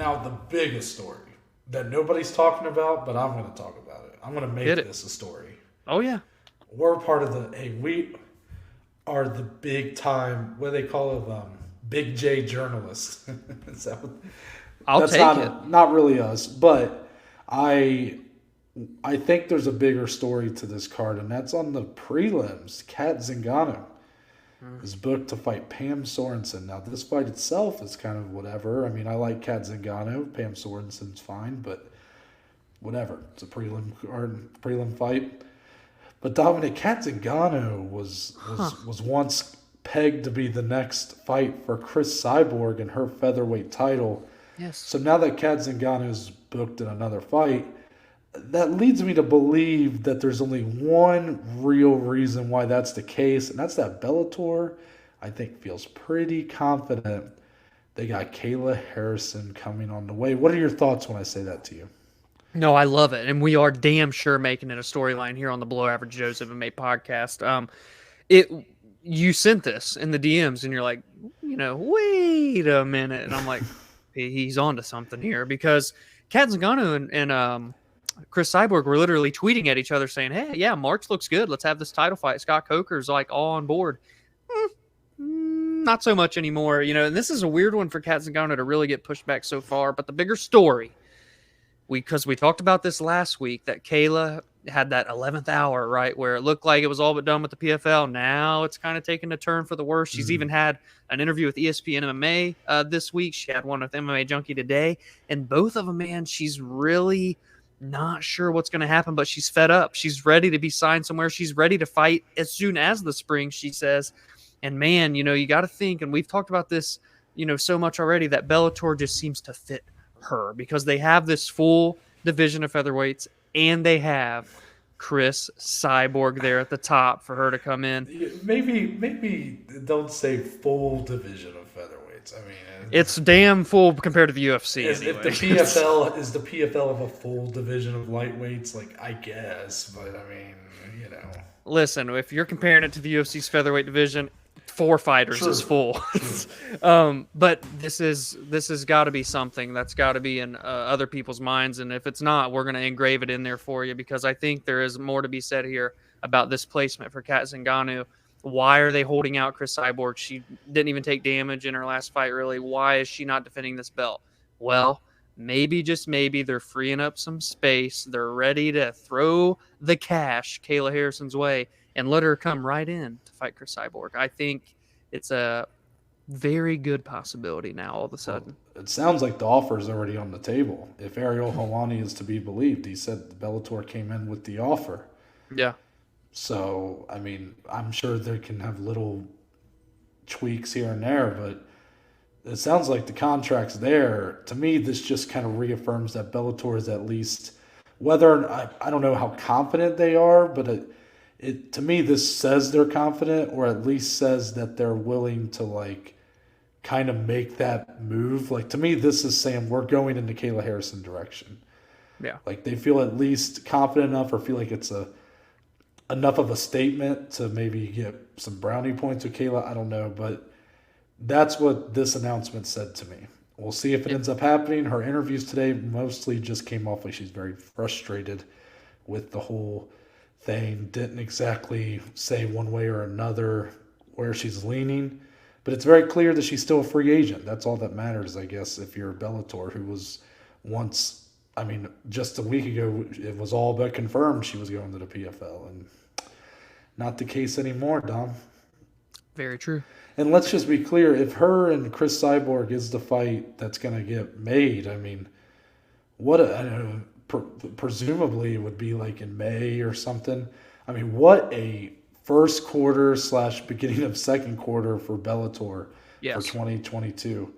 now the biggest story that nobody's talking about, but I'm going to talk about it. I'm going to make this a story. Oh, yeah. We're part of we are the big time, what do they call it, Big J journalists. Is that what, I'll take it. Not really us, but I think there's a bigger story to this card, and that's on the prelims. Cat Zingano is booked to fight Pam Sorensen. Now, this fight itself is kind of whatever. I mean, I like Cat Zingano. Pam Sorensen's fine, but whatever. It's a prelim fight. But Dominic, Cat Zingano was once pegged to be the next fight for Cris Cyborg in her featherweight title. Yes. So now that Cat Zingano is booked in another fight, that leads me to believe that there's only one real reason why that's the case, and that's that Bellator, I think, feels pretty confident they got Kayla Harrison coming on the way. What are your thoughts when I say that to you? No, I love it, and we are damn sure making it a storyline here on the Below Average Joe's MMA podcast. You sent this in the DMs, and you're like, wait a minute, and I'm like, he's on to something here, because Cat Zingano and Cris Cyborg were literally tweeting at each other saying, hey, yeah, March looks good. Let's have this title fight. Scott Coker's like all on board. Not so much anymore, and this is a weird one for Cat Zingano to really get pushed back so far. But the bigger story, because we talked about this last week, that Kayla had that 11th hour, right, where it looked like it was all but done with the PFL. Now it's kind of taken a turn for the worse. She's even had an interview with ESPN MMA this week. She had one with MMA Junkie today. And both of them, man, she's really not sure what's going to happen, but she's fed up. She's ready to be signed somewhere. She's ready to fight as soon as the spring, she says. And, man, you got to think, and we've talked about this, so much already, that Bellator just seems to fit her because they have this full division of featherweights and they have Cris Cyborg there at the top for her to come in. Maybe don't say full division of featherweights. I mean, it's damn full compared to the UFC. If the PFL is the PFL of a full division of lightweights, like, I guess, but I mean, Listen, if you're comparing it to the UFC's featherweight division, 4 fighters is full. But this has got to be something that's got to be in other people's minds, and if it's not, we're going to engrave it in there for you, because I think there is more to be said here about this placement for Cat Zingano. Why are they holding out Cris Cyborg? She didn't even take damage in her last fight, really. Why is she not defending this belt? Well, maybe, just maybe, they're freeing up some space. They're ready to throw the cash Kayla Harrison's way and let her come right in to fight Cris Cyborg. I think it's a very good possibility now all of a sudden. Well, it sounds like the offer is already on the table. If Ariel Helwani is to be believed, he said the Bellator came in with the offer. Yeah. So, I mean, I'm sure they can have little tweaks here and there, but it sounds like the contract's there. To me, this just kind of reaffirms that Bellator is at least, whether I don't know how confident they are, but to me, this says they're confident, or at least says that they're willing to, like, kind of make that move. Like, to me, this is saying we're going in the Kayla Harrison direction. Yeah. Like, they feel at least confident enough, or feel like it's enough of a statement to maybe get some brownie points with Kayla. I don't know, but that's what this announcement said to me. We'll see if it ends up happening. Her interviews today mostly just came off like she's very frustrated with the whole thing. Didn't exactly say one way or another where she's leaning, but it's very clear that she's still a free agent. That's all that matters, I guess, if you're Bellator, who was once, I mean, just a week ago, it was all but confirmed she was going to the PFL, and not the case anymore, Dom. Very true. And let's just be clear, if her and Cris Cyborg is the fight that's going to get made, I mean, presumably it would be like in May or something. I mean, what a first quarter / beginning of second quarter for Bellator for 2022.